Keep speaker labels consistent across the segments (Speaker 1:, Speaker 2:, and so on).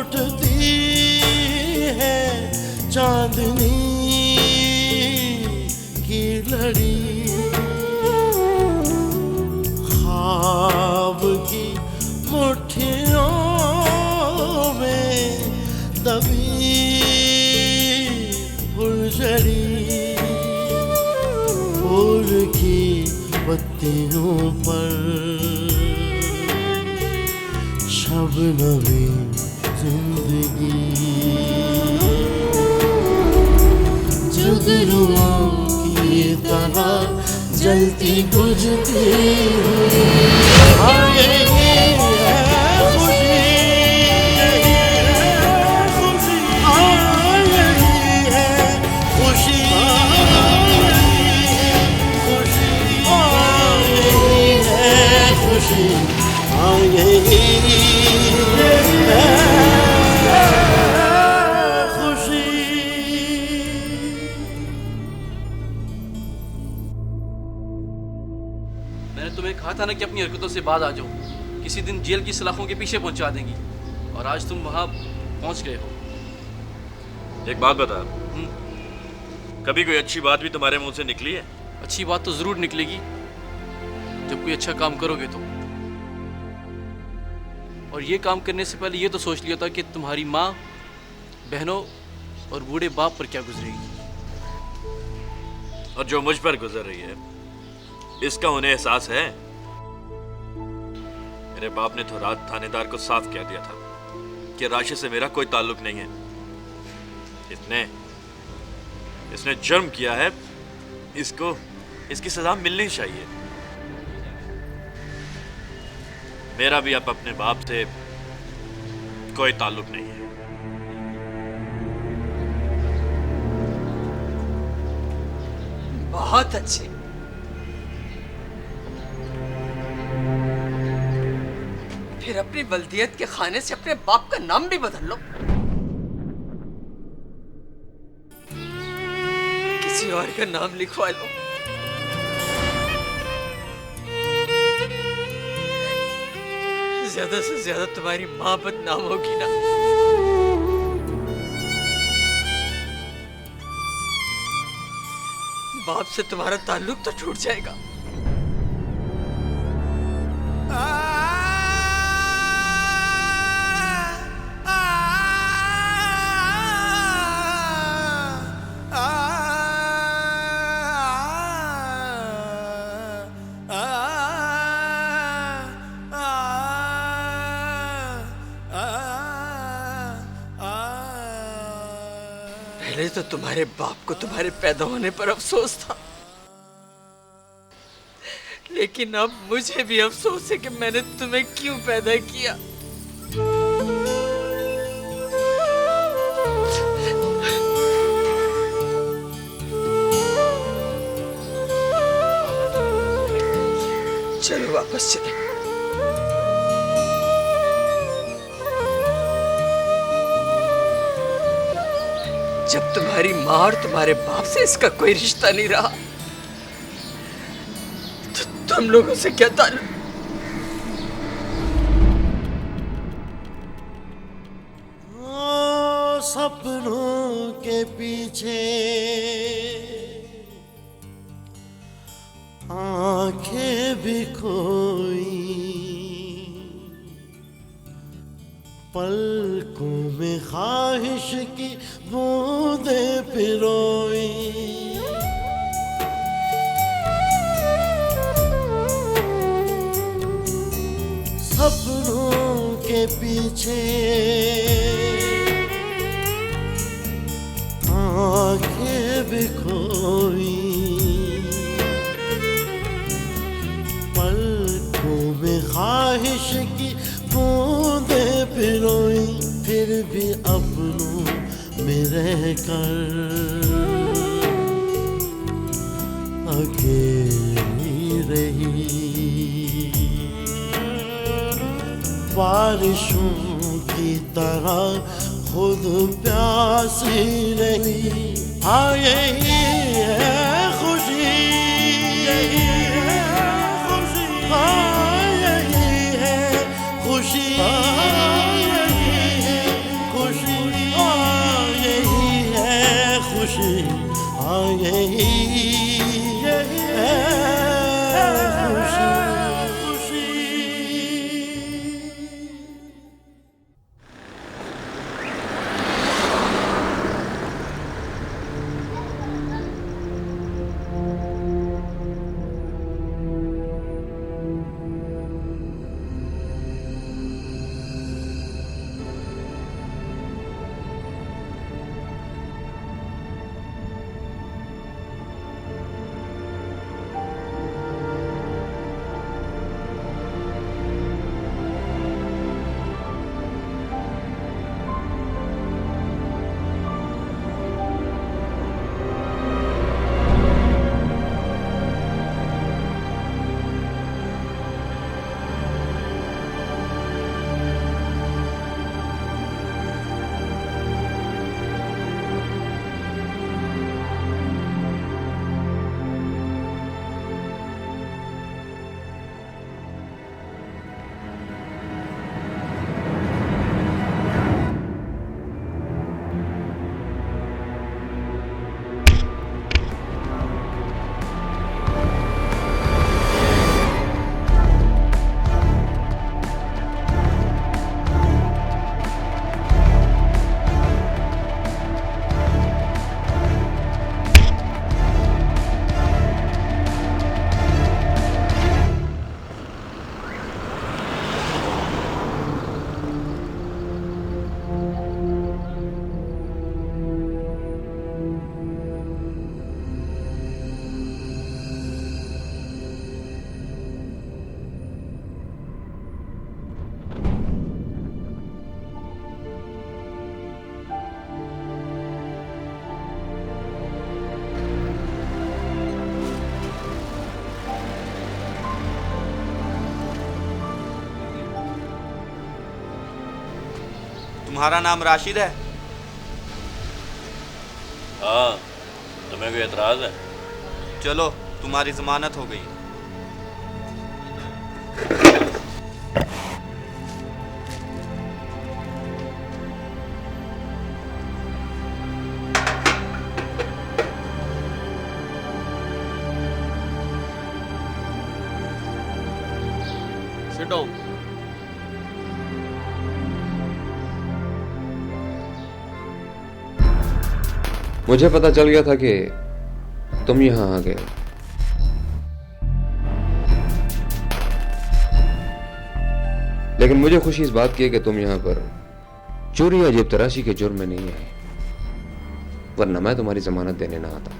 Speaker 1: उठती है चांदनी की लड़ी, ख्वाब की मुट्ठियों में दबी फुलझड़ी, फूल की पत्तियों पर शबनमी जिंदगी, जुगनुओं की तरह जलती बुझती हुई
Speaker 2: मैंने तुम्हें कहा था ना कि अपनी हरकतों से बाज आ जाओ, किसी दिन जेल की सलाखों के पीछे पहुंचा देंगी, और आज तुम वहां पहुंच गए हो।
Speaker 3: एक बात बता, कभी कोई अच्छी बात भी तुम्हारे मुंह से निकली है?
Speaker 2: अच्छी बात तो जरूर निकलेगी जब कोई अच्छा काम करोगे तो। और ये काम करने से पहले ये तो सोच लिया था कि तुम्हारी माँ, बहनों और बूढ़े बाप पर क्या गुजरेगी,
Speaker 3: और जो मुझ पर गुजर रही है इसका उन्हें एहसास है? मेरे बाप ने तो रात थानेदार को साफ कह दिया था कि राशि से मेरा कोई ताल्लुक नहीं है। इसने जुर्म किया है, इसकी सजा मिलनी चाहिए। मेरा भी अब अपने बाप से कोई ताल्लुक नहीं है।
Speaker 4: बहुत अच्छे। फिर अपनी वल्दियत के खाने से अपने बाप का नाम भी बदल लो, किसी और का नाम लिखवा लो। ज्यादा से ज्यादा तुम्हारी मां बदनाम होगी ना। बाप से तुम्हारा ताल्लुक तो छूट जाएगा। पहले तो तुम्हारे बाप को तुम्हारे पैदा होने पर अफसोस था, लेकिन अब मुझे भी अफसोस है कि मैंने तुम्हें क्यों पैदा किया। चलो वापस चले। जब तुम्हारी माँ और तुम्हारे बाप से इसका कोई रिश्ता नहीं रहा तो तुम लोगों से क्या ताल्लुक?
Speaker 1: सपनों के पीछे आंखें भी खोई, पलकों में ख्वाहिश की बूंदे पिरोई, सपनों के पीछे आंखें भी खोई, पलकों में ख्वाहिश की बूंदे पिरोई, फिर भी अपनों में रहकर अकेली रही, बारिशों की तरह खुद प्यासी रही। हाँ यही है खुशी, यही है खुशी, हाँ यही है खुशी, यही है
Speaker 5: तुम्हारा नाम राशिद है?
Speaker 3: हाँ, तुम्हें कोई एतराज है?
Speaker 5: चलो, तुम्हारी जमानत हो गई।
Speaker 6: Sit down.
Speaker 7: मुझे पता चल गया था कि तुम यहां आ गए। लेकिन मुझे खुशी इस बात की है कि तुम यहां पर चोरी या जेब तराशी के जुर्म में नहीं आए, वरना मैं तुम्हारी जमानत देने ना आता।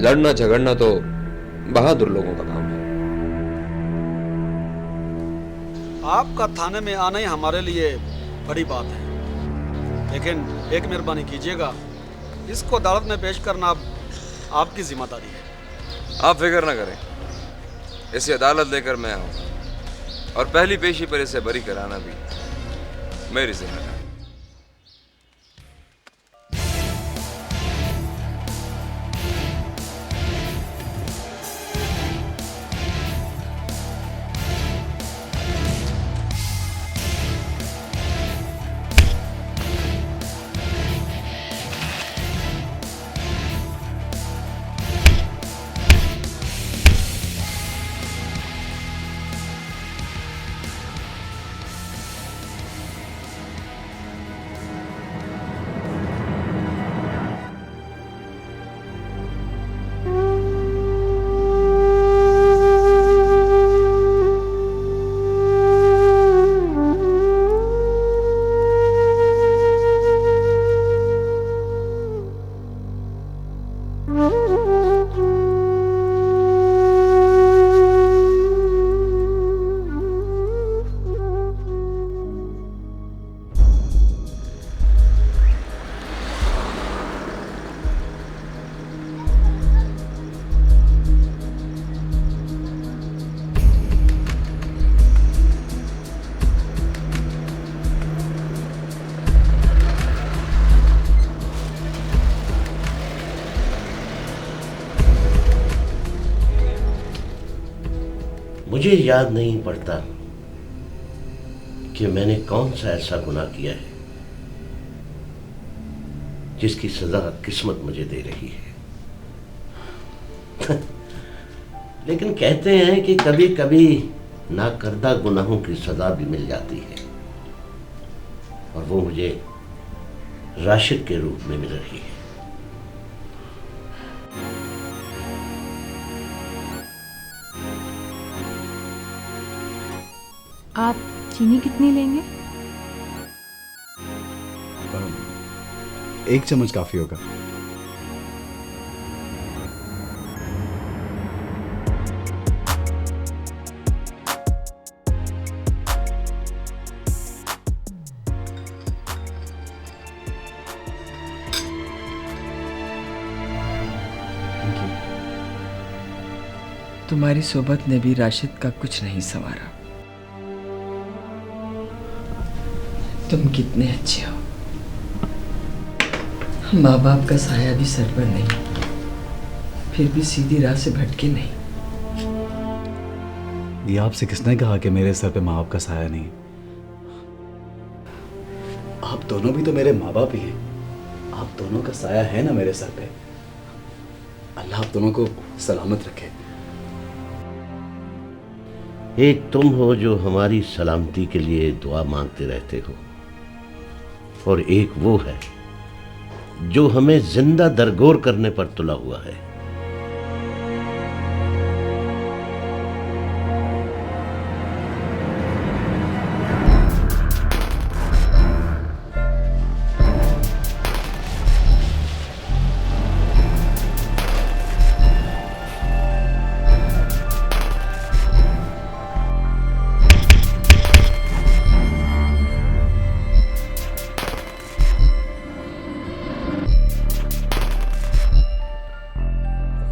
Speaker 7: लड़ना झगड़ना तो बहादुर लोगों का काम है।
Speaker 6: आपका थाने में आना ही हमारे लिए बड़ी बात है, लेकिन एक मेहरबानी कीजिएगा, इसको अदालत में पेश करना अब आपकी जिम्मेदारी है।
Speaker 7: आप फिक्र ना करें, इसे अदालत लेकर मैं आऊंगा और पहली पेशी पर इसे बरी कराना भी मेरी जिम्मेदारी।
Speaker 1: मुझे याद नहीं पड़ता कि मैंने कौन सा ऐसा गुनाह किया है जिसकी सजा किस्मत मुझे दे रही है। लेकिन कहते हैं कि कभी कभी नाकर्दा गुनाहों की सजा भी मिल जाती है, और वो मुझे राशिद के रूप में मिल रही है।
Speaker 8: आप चीनी कितनी लेंगे?
Speaker 9: 1 चम्मच काफी होगा।
Speaker 4: तुम्हारी सोबत ने भी राशिद का कुछ नहीं संवारा। तुम कितने अच्छे हो। माँ बाप का साया भी सर पर नहीं, फिर भी सीधी राह से भटके नहीं।
Speaker 9: ये आपसे किसने कहा कि मेरे सर पे माँ बाप का साया नहीं? आप दोनों भी तो मेरे माँ बाप ही हैं। आप दोनों का साया है ना मेरे सर पे। अल्लाह आप दोनों को सलामत रखे।
Speaker 1: एक तुम हो जो हमारी सलामती के लिए दुआ मांगते रहते हो, और एक वो है जो हमें जिंदा दरगोर करने पर तुला हुआ है।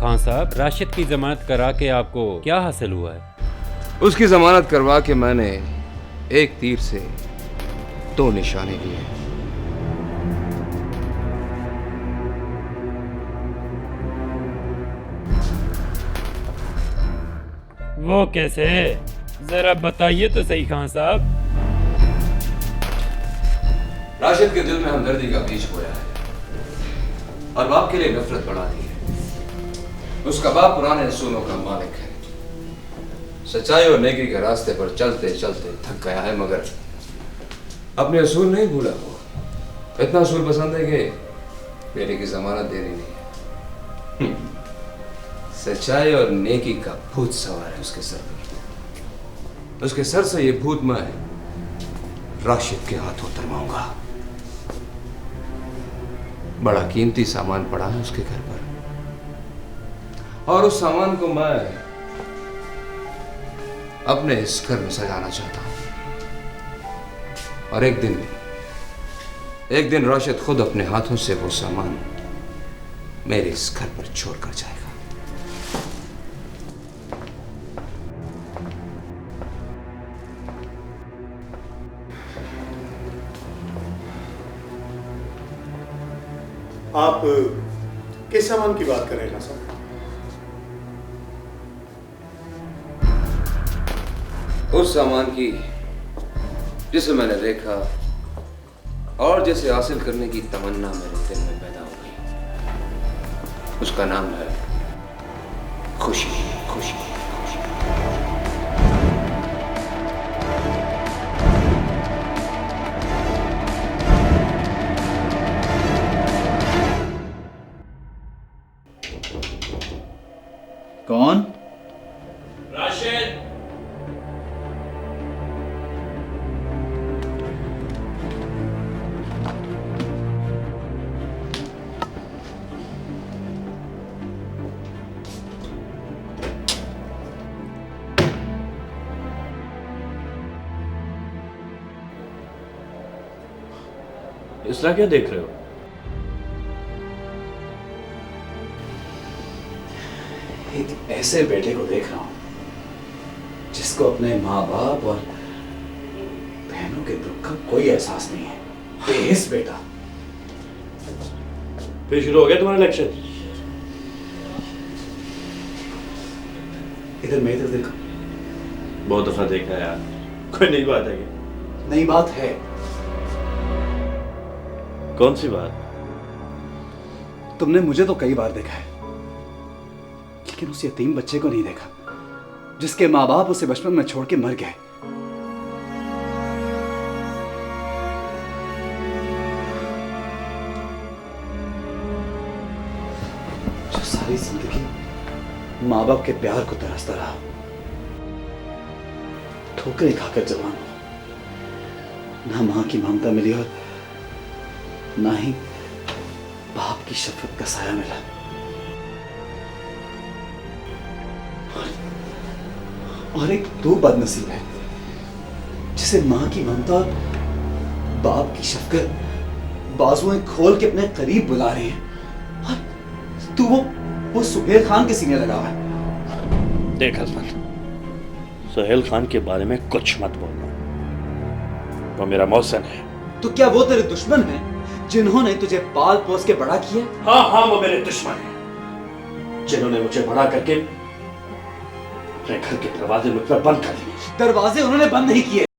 Speaker 10: खान साहब, राशिद की जमानत करा के आपको क्या हासिल हुआ है?
Speaker 7: उसकी जमानत करवा के मैंने एक तीर से 2 निशाने लिए।
Speaker 10: वो कैसे, जरा बताइए तो सही खान साहब।
Speaker 7: राशिद के दिल में हमदर्दी का बीज बोया है और बाप के लिए नफरत बढ़ा दी है। उसका बाप पुराने असूलों का मालिक है। सच्चाई और नेकी के रास्ते पर चलते चलते थक गया है, मगर अपने असूल नहीं भूला वो। इतना असूल पसंद है कि बेटे की जमानत देनी नहीं है। सच्चाई और नेकी का भूत सवार है उसके सर पर। उसके सर से ये भूत मैं राशिद के हाथों उतरवाऊंगा। बड़ा कीमती सामान पड़ा है उसके घर पर और उस सामान को मैं अपने इस घर में सजाना चाहता हूं। और एक दिन राशिद खुद अपने हाथों से वो सामान मेरे इस घर पर छोड़कर जाएगा।
Speaker 11: आप किस सामान की बात कर रहे हैं सर?
Speaker 7: उस सामान की जिसे मैंने देखा और जिसे हासिल करने की तमन्ना मेरे दिल में पैदा हो गई। उसका नाम है खुशी। खुशी खुशी।
Speaker 9: कौन?
Speaker 10: राशिद।
Speaker 3: इस तरह क्या देख रहे हो?
Speaker 9: एक ऐसे बेटे को देख रहा हूं जिसको अपने माँ बाप और बहनों के दुख का कोई एहसास नहीं है। बेहिस बेटा।
Speaker 3: फिर शुरू हो गया तुम्हारा लेक्चर?
Speaker 9: इधर मैं इधर देखा।
Speaker 3: बहुत दफा देखा है यार, कोई नई बात है क्या?
Speaker 9: नई बात है।
Speaker 3: कौन सी बात?
Speaker 9: तुमने मुझे तो कई बार देखा है, लेकिन उस यतीम बच्चे को नहीं देखा जिसके माँ बाप उसे बचपन में छोड़ के मर गए। जो सारी जिंदगी माँ बाप के प्यार को तरसता रहा, ठोकरें खाकर जवान हो, ना माँ की ममता मिली और ना ही बाप की शफकत का साया मिला। और एक तू बदनसीब है जिसे मां की ममता और बाप की शफकत बाजुएं खोल के अपने करीब बुला रही है, और तू वो सुहेल खान के सीने लगा हुआ है।
Speaker 3: देख हसमत, सुहेल खान के बारे में कुछ मत बोलना। वो मेरा मौसन है।
Speaker 9: तो क्या वो तेरे दुश्मन हैं जिन्होंने तुझे पाल पोस के बड़ा किया?
Speaker 3: हाँ, वो मेरे दुश्मन हैं जिन्होंने मुझे बड़ा करके अपने घर के दरवाजे मुझ पर बंद कर दिए।
Speaker 9: दरवाजे उन्होंने बंद नहीं किए,